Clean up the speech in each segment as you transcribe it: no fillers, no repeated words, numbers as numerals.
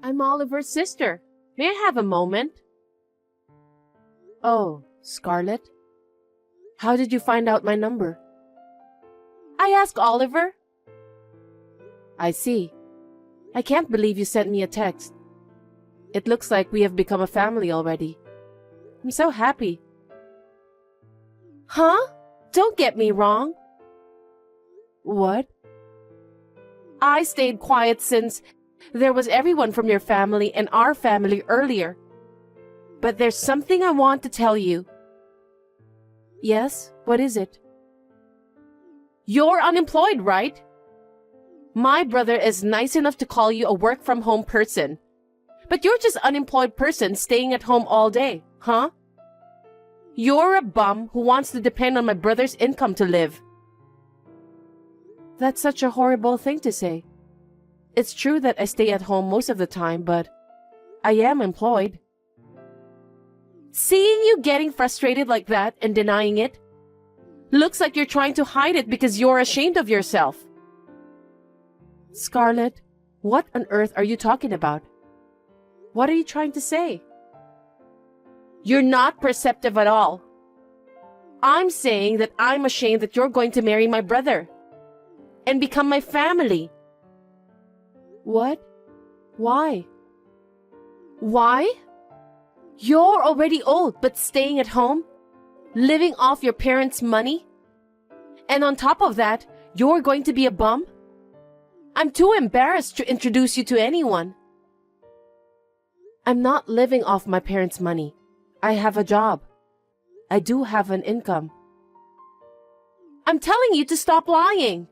I'm Oliver's sister. May I have a moment? Oh, Scarlett? How did you find out my number? I asked Oliver. I see. I can't believe you sent me a text. It looks like we have become a family already. I'm so happy. Huh? Don't get me wrong. What? I stayed quiet since there was everyone from your family and our family earlier. But there's something I want to tell you. Yes? What is it? You're unemployed, right? My brother is nice enough to call you a work-from-home person. But you're just an unemployed person staying at home all day, huh? You're a bum who wants to depend on my brother's income to live. That's such a horrible thing to say. It's true that I stay at home most of the time, but I am employed. Seeing you getting frustrated like that and denying it looks like you're trying to hide it because you're ashamed of yourself. Scarlett, what on earth are you talking about? What are you trying to say? You're not perceptive at all. I'm saying that I'm ashamed that you're going to marry my brother and become my family. What? Why? Why? You're already old but staying at home, living off your parents' money, and on top of that, you're going to be a bum? I'm too embarrassed to introduce you to anyone. I'm not living off my parents' money. I have a job. I do have an income. I'm telling you to stop lying.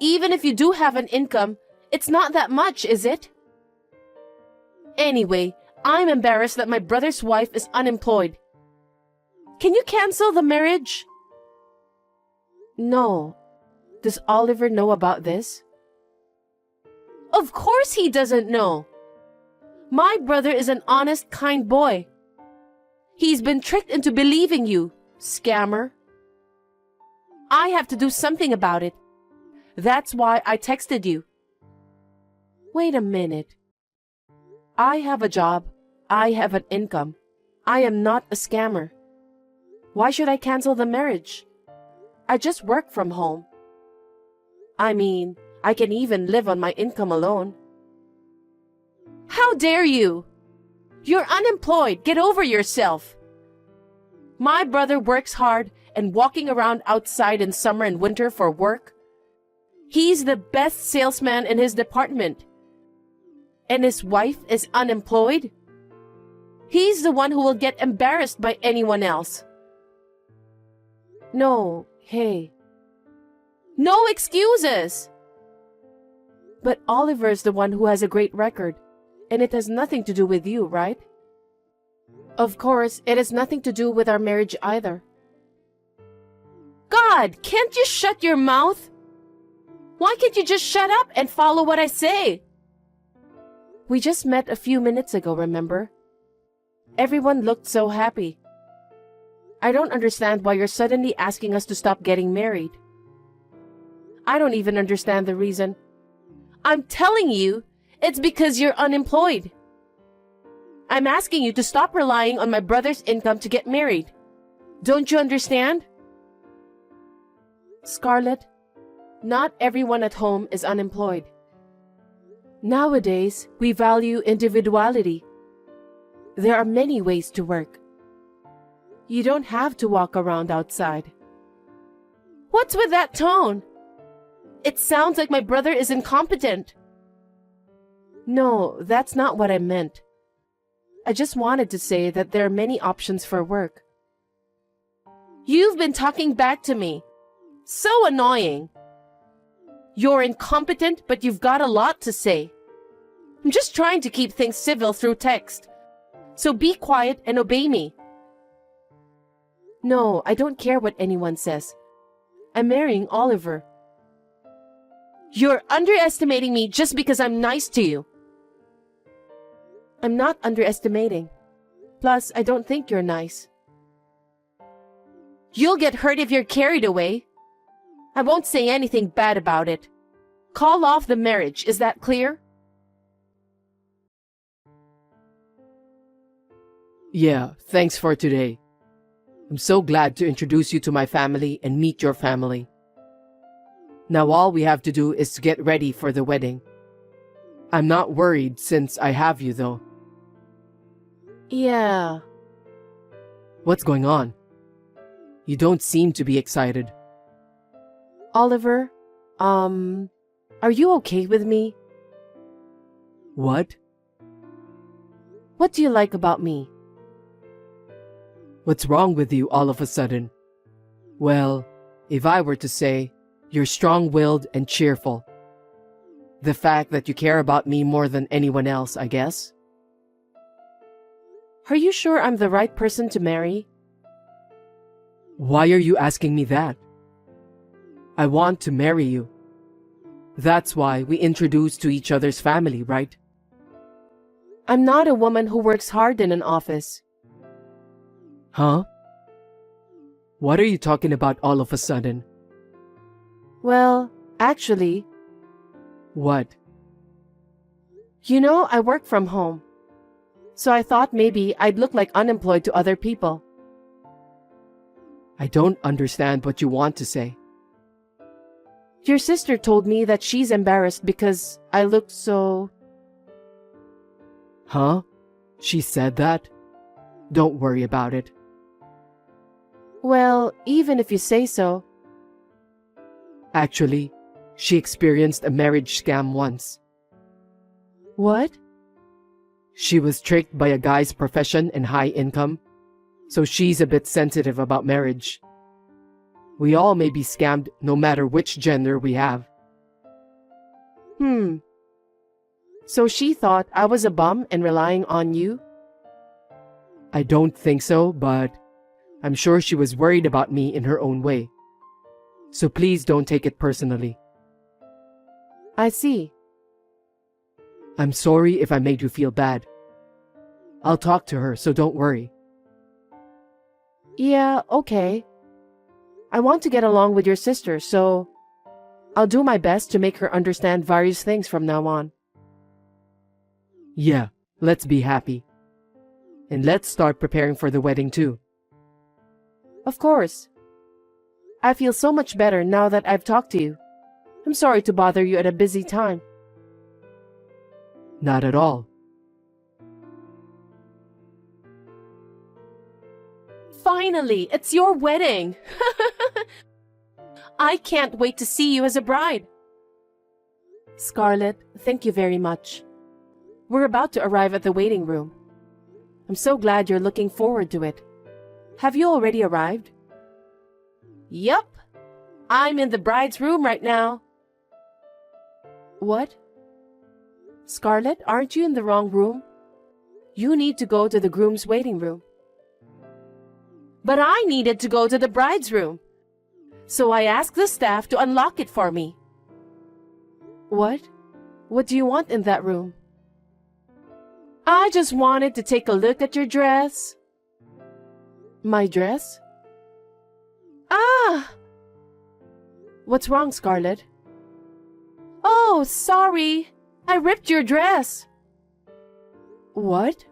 Even if you do have an income, it's not that much, is it? Anyway, I'm embarrassed that my brother's wife is unemployed. Can you cancel the marriage? No. Does Oliver know about this? Of course he doesn't know. My brother is an honest, kind boy. He's been tricked into believing you, scammer. I have to do something about it. That's why I texted you. Wait a minute. I have a job. I have an income. I am not a scammer. Why should I cancel the marriage? I just work from home. I mean, I can even live on my income alone. How dare you? You're unemployed. Get over yourself. My brother works hard and walking around outside in summer and winter for work. He's the best salesman in his department. And his wife is unemployed? He's the one who will get embarrassed by anyone else. No, hey. No excuses! But Oliver's the one who has a great record, and it has nothing to do with you, right? Of course, it has nothing to do with our marriage either. God, can't you shut your mouth? Why can't you just shut up and follow what I say? We just met a few minutes ago, remember? Everyone looked so happy. I don't understand why you're suddenly asking us to stop getting married. I don't even understand the reason. I'm telling you, it's because you're unemployed. I'm asking you to stop relying on my brother's income to get married. Don't you understand? Scarlett, not everyone at home is unemployed. Nowadays, we value individuality. There are many ways to work. You don't have to walk around outside. What's with that tone? It sounds like my brother is incompetent. No, that's not what I meant. I just wanted to say that there are many options for work. You've been talking back to me. So annoying. You're incompetent, but you've got a lot to say. I'm just trying to keep things civil through text. So be quiet and obey me. No, I don't care what anyone says. I'm marrying Oliver. You're underestimating me just because I'm nice to you. I'm not underestimating. Plus, I don't think you're nice. You'll get hurt if you're carried away. I won't say anything bad about it. Call off the marriage, is that clear? Yeah, thanks for today. I'm so glad to introduce you to my family and meet your family. Now all we have to do is to get ready for the wedding. I'm not worried since I have you though. Yeah. What's going on? You don't seem to be excited. Oliver, are you okay with me? What? What do you like about me? What's wrong with you all of a sudden? Well, if I were to say, you're strong-willed and cheerful. The fact that you care about me more than anyone else, I guess. Are you sure I'm the right person to marry? Why are you asking me that? I want to marry you. That's why we introduced to each other's family, right? I'm not a woman who works hard in an office. Huh? What are you talking about all of a sudden? Well, actually, What? I work from home. So I thought maybe I'd look like unemployed to other people. I don't understand what you want to say. Your sister told me that she's embarrassed because I look so... Huh? She said that? Don't worry about it. Well, even if you say so. Actually, she experienced a marriage scam once. What? She was tricked by a guy's profession and high income, so she's a bit sensitive about marriage. We all may be scammed no matter which gender we have. So she thought I was a bum and relying on you? I don't think so, but I'm sure she was worried about me in her own way. So please don't take it personally. I see. I'm sorry if I made you feel bad. I'll talk to her, so don't worry. Yeah, okay. I want to get along with your sister, so I'll do my best to make her understand various things from now on. Yeah, let's be happy. And let's start preparing for the wedding too. Of course. I feel so much better now that I've talked to you. I'm sorry to bother you at a busy time. Not at all. Finally, it's your wedding! I can't wait to see you as a bride. Scarlett, thank you very much. We're about to arrive at the waiting room. I'm so glad you're looking forward to it. Have you already arrived? Yup. I'm in the bride's room right now. What? Scarlett, aren't you in the wrong room? You need to go to the groom's waiting room. But I needed to go to the bride's room. So I asked the staff to unlock it for me. What? What do you want in that room? I just wanted to take a look at your dress. My dress? Ah! What's wrong, Scarlett? Oh, sorry. I ripped your dress. What?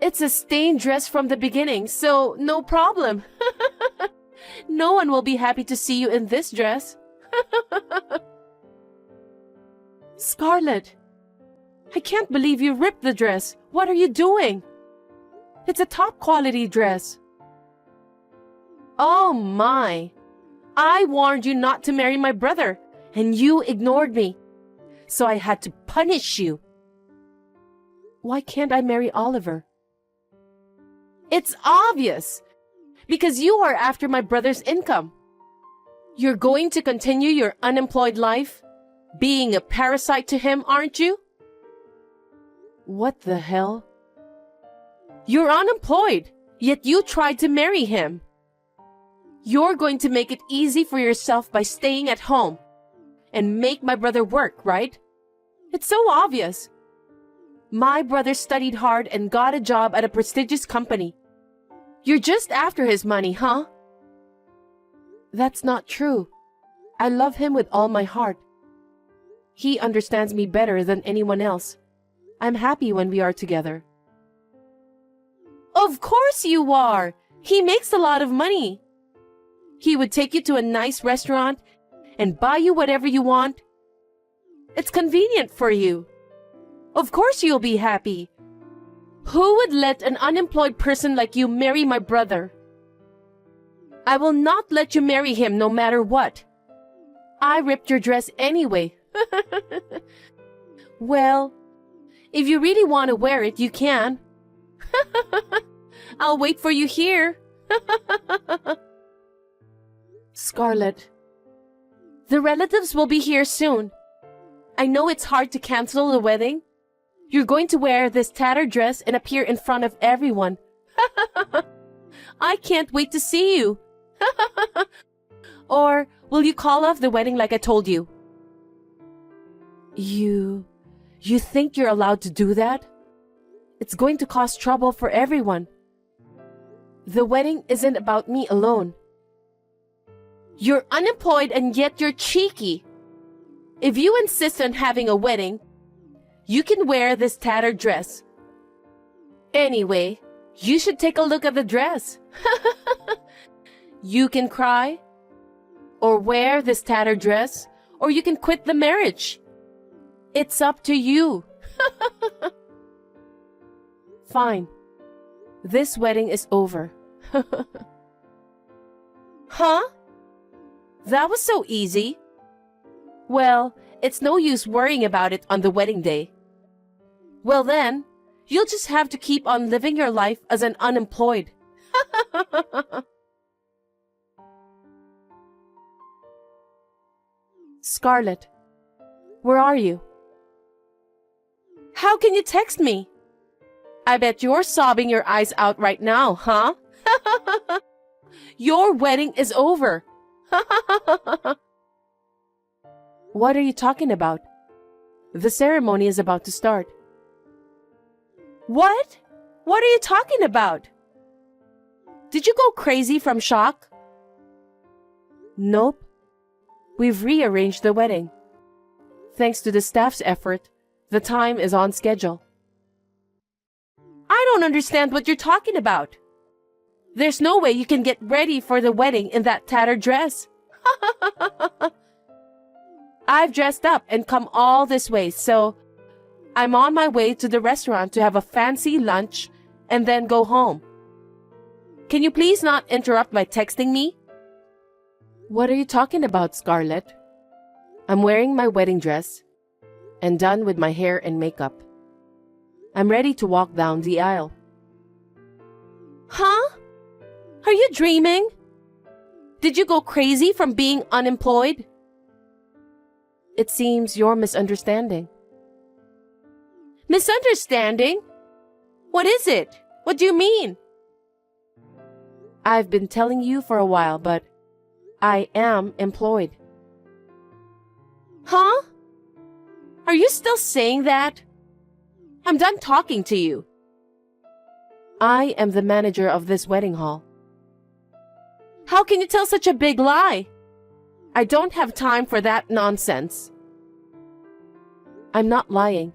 It's a stained dress from the beginning, so no problem. No one will be happy to see you in this dress. Scarlett, I can't believe you ripped the dress. What are you doing? It's a top quality dress. Oh my. I warned you not to marry my brother, and you ignored me. So I had to punish you. Why can't I marry Oliver? It's obvious. Because you are after my brother's income. You're going to continue your unemployed life, being a parasite to him, aren't you? What the hell? You're unemployed, yet you tried to marry him. You're going to make it easy for yourself by staying at home and make my brother work, right? It's so obvious. My brother studied hard and got a job at a prestigious company. You're just after his money, huh? That's not true. I love him with all my heart. He understands me better than anyone else. I'm happy when we are together. Of course you are. He makes a lot of money. He would take you to a nice restaurant and buy you whatever you want. It's convenient for you. Of course you'll be happy. Who would let an unemployed person like you marry my brother? I will not let you marry him no matter what. I ripped your dress anyway. Well, if you really want to wear it, you can. I'll wait for you here. Scarlett, the relatives will be here soon. I know it's hard to cancel the wedding. You're going to wear this tattered dress and appear in front of everyone. I can't wait to see you. Or will you call off the wedding like I told you? You think you're allowed to do that? It's going to cause trouble for everyone. The wedding isn't about me alone. You're unemployed and yet you're cheeky. If you insist on having a wedding, you can wear this tattered dress. Anyway, you should take a look at the dress. You can cry, or wear this tattered dress, or you can quit the marriage. It's up to you. Fine. This wedding is over. Huh? That was so easy. Well, it's no use worrying about it on the wedding day. Well then, you'll just have to keep on living your life as an unemployed. Scarlett, where are you? How can you text me? I bet you're sobbing your eyes out right now, huh? Your wedding is over. What are you talking about? The ceremony is about to start. What? What are you talking about? Did you go crazy from shock? Nope. We've rearranged the wedding. Thanks to the staff's effort, the time is on schedule. I don't understand what you're talking about. There's no way you can get ready for the wedding in that tattered dress. I've dressed up and come all this way, so I'm on my way to the restaurant to have a fancy lunch and then go home. Can you please not interrupt by texting me? What are you talking about, Scarlett? I'm wearing my wedding dress and done with my hair and makeup. I'm ready to walk down the aisle. Huh? Are you dreaming? Did you go crazy from being unemployed? It seems you're misunderstanding. Misunderstanding? What is it? What do you mean? I've been telling you for a while, but I am employed. Huh? Are you still saying that? I'm done talking to you. I am the manager of this wedding hall. How can you tell such a big lie? I don't have time for that nonsense. I'm not lying.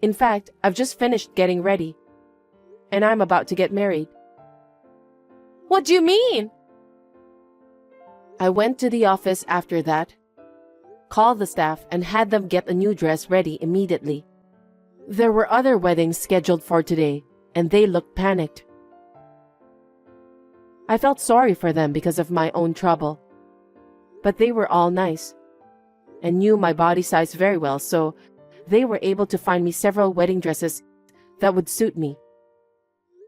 In fact, I've just finished getting ready, and I'm about to get married. What do you mean? I went to the office after that, called the staff, and had them get a new dress ready immediately. There were other weddings scheduled for today, and they looked panicked. I felt sorry for them because of my own trouble, but they were all nice and knew my body size very well, so they were able to find me several wedding dresses that would suit me.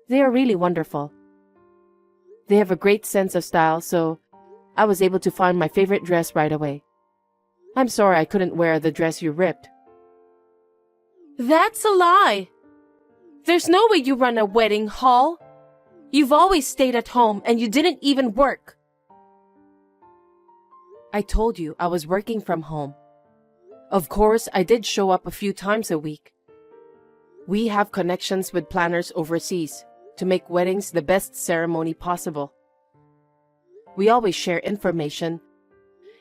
They are really wonderful. They have a great sense of style, so I was able to find my favorite dress right away. I'm sorry I couldn't wear the dress you ripped. That's a lie. There's no way you run a wedding hall. You've always stayed at home and you didn't even work. I told you I was working from home. Of course, I did show up a few times a week. We have connections with planners overseas to make weddings the best ceremony possible. We always share information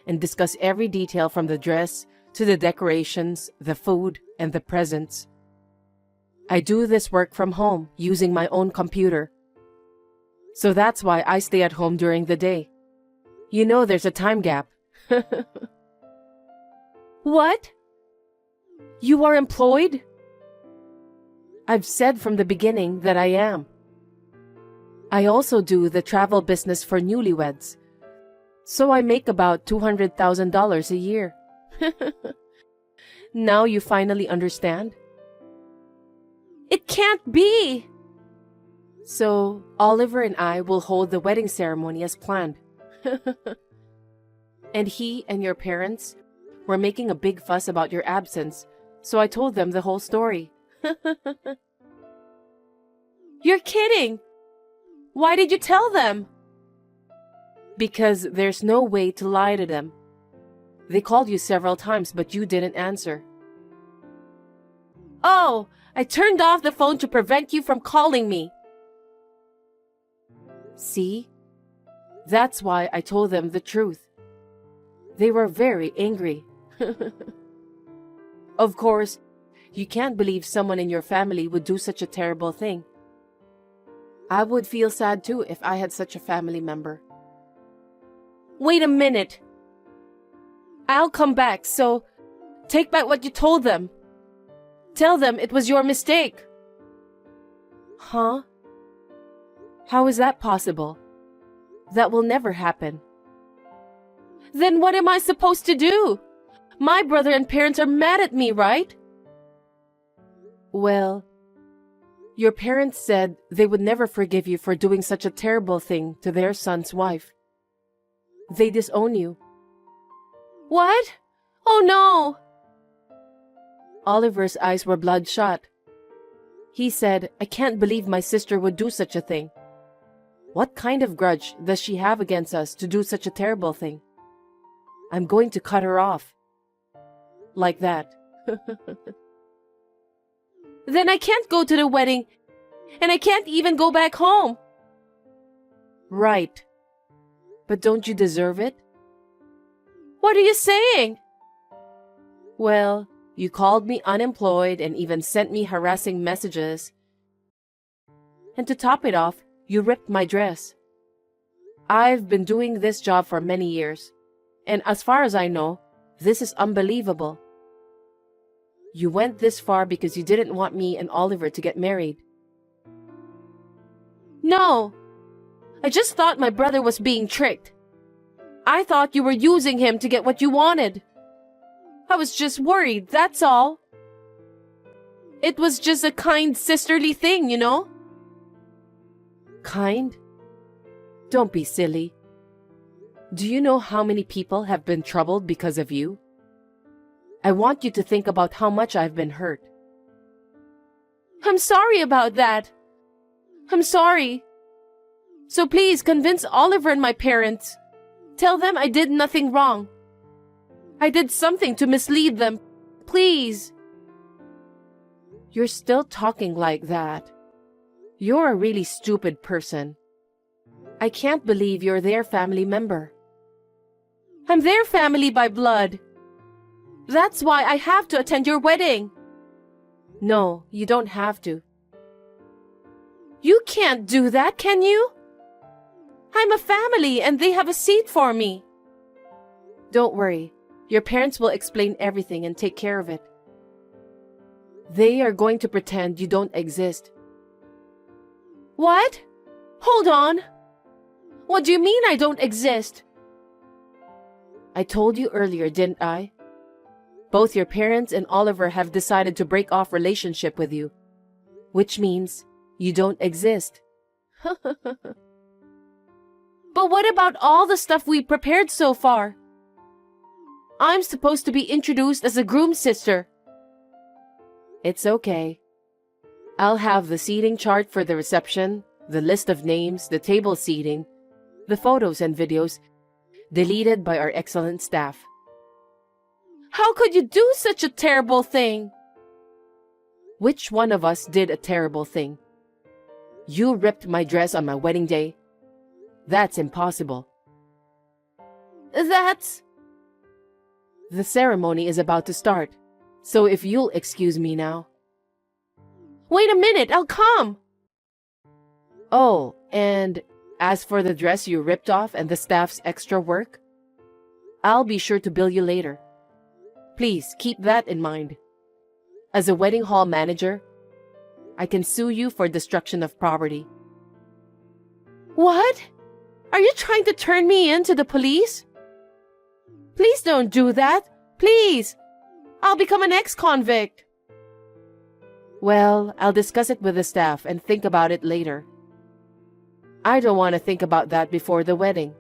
and discuss every detail from the dress to the decorations, the food, and the presents. I do this work from home using my own computer. So that's why I stay at home during the day. You know there's a time gap. What? You are employed? I've said from the beginning that I am. I also do the travel business for newlyweds. So I make about $200,000 a year. Now you finally understand? It can't be! So Oliver and I will hold the wedding ceremony as planned. And he and your parents were making a big fuss about your absence, so I told them the whole story. You're kidding! Why did you tell them? Because there's no way to lie to them. They called you several times, but you didn't answer. Oh, I turned off the phone to prevent you from calling me. See? That's why I told them the truth. They were very angry. Of course, you can't believe someone in your family would do such a terrible thing. I would feel sad too if I had such a family member. Wait a minute. I'll come back, so take back what you told them. Tell them it was your mistake. Huh? How is that possible? That will never happen. Then what am I supposed to do? My brother and parents are mad at me, right? Well, your parents said they would never forgive you for doing such a terrible thing to their son's wife. They disown you. What? Oh no! Oliver's eyes were bloodshot. He said, I can't believe my sister would do such a thing. What kind of grudge does she have against us to do such a terrible thing? I'm going to cut her off. Like that. Then I can't go to the wedding, and I can't even go back home. Right. But don't you deserve it? What are you saying? Well, you called me unemployed and even sent me harassing messages. And to top it off, you ripped my dress. I've been doing this job for many years, and as far as I know, this is unbelievable. You went this far because you didn't want me and Oliver to get married. No, I just thought my brother was being tricked. I thought you were using him to get what you wanted. I was just worried, that's all. It was just a kind sisterly thing, you know? Kind? Don't be silly. Do you know how many people have been troubled because of you? I want you to think about how much I've been hurt. I'm sorry about that. I'm sorry. So please convince Oliver and my parents. Tell them I did nothing wrong. I did something to mislead them. Please. You're still talking like that. You're a really stupid person. I can't believe you're their family member. I'm their family by blood. That's why I have to attend your wedding. No, you don't have to. You can't do that, can you? I'm a family and they have a seat for me. Don't worry. Your parents will explain everything and take care of it. They are going to pretend you don't exist. What? Hold on. What do you mean I don't exist? I told you earlier, didn't I? Both your parents and Oliver have decided to break off relationship with you, which means you don't exist. But what about all the stuff we prepared so far? I'm supposed to be introduced as a groom's sister. It's okay. I'll have the seating chart for the reception, the list of names, the table seating, the photos and videos deleted by our excellent staff. How could you do such a terrible thing? Which one of us did a terrible thing? You ripped my dress on my wedding day. That's impossible. That's... The ceremony is about to start, so if you'll excuse me now. Wait a minute, I'll come. Oh, and as for the dress you ripped off and the staff's extra work, I'll be sure to bill you later. Please keep that in mind. As a wedding hall manager, I can sue you for destruction of property. What? Are you trying to turn me in to the police? Please don't do that. Please. I'll become an ex-convict. Well, I'll discuss it with the staff and think about it later. I don't want to think about that before the wedding.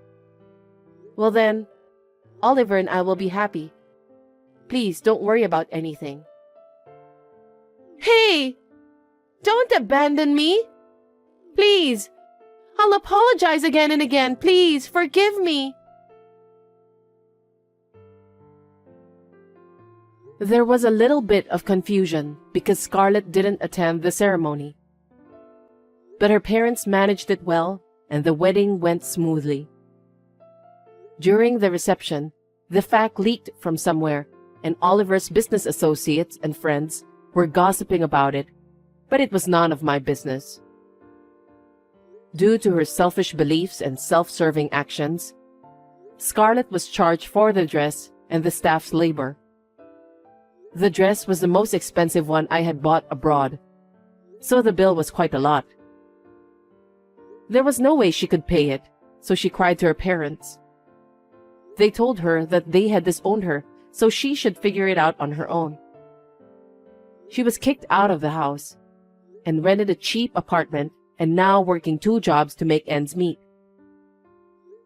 Well then, Oliver and I will be happy. Please don't worry about anything. Hey! Don't abandon me. Please. I'll apologize again and again. Please, forgive me. There was a little bit of confusion because Scarlett didn't attend the ceremony. But her parents managed it well, and the wedding went smoothly. During the reception, the fact leaked from somewhere, and Oliver's business associates and friends were gossiping about it, but it was none of my business. Due to her selfish beliefs and self-serving actions, Scarlett was charged for the dress and the staff's labor. The dress was the most expensive one I had bought abroad, so the bill was quite a lot. There was no way she could pay it, so she cried to her parents. They told her that they had disowned her, so she should figure it out on her own. She was kicked out of the house and rented a cheap apartment and now working 2 jobs to make ends meet.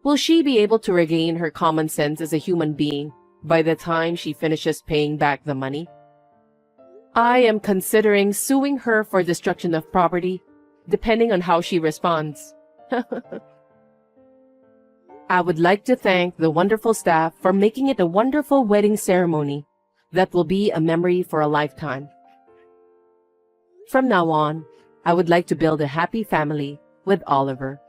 Will she be able to regain her common sense as a human being by the time she finishes paying back the money? I am considering suing her for destruction of property, depending on how she responds. I would like to thank the wonderful staff for making it a wonderful wedding ceremony that will be a memory for a lifetime. From now on, I would like to build a happy family with Oliver.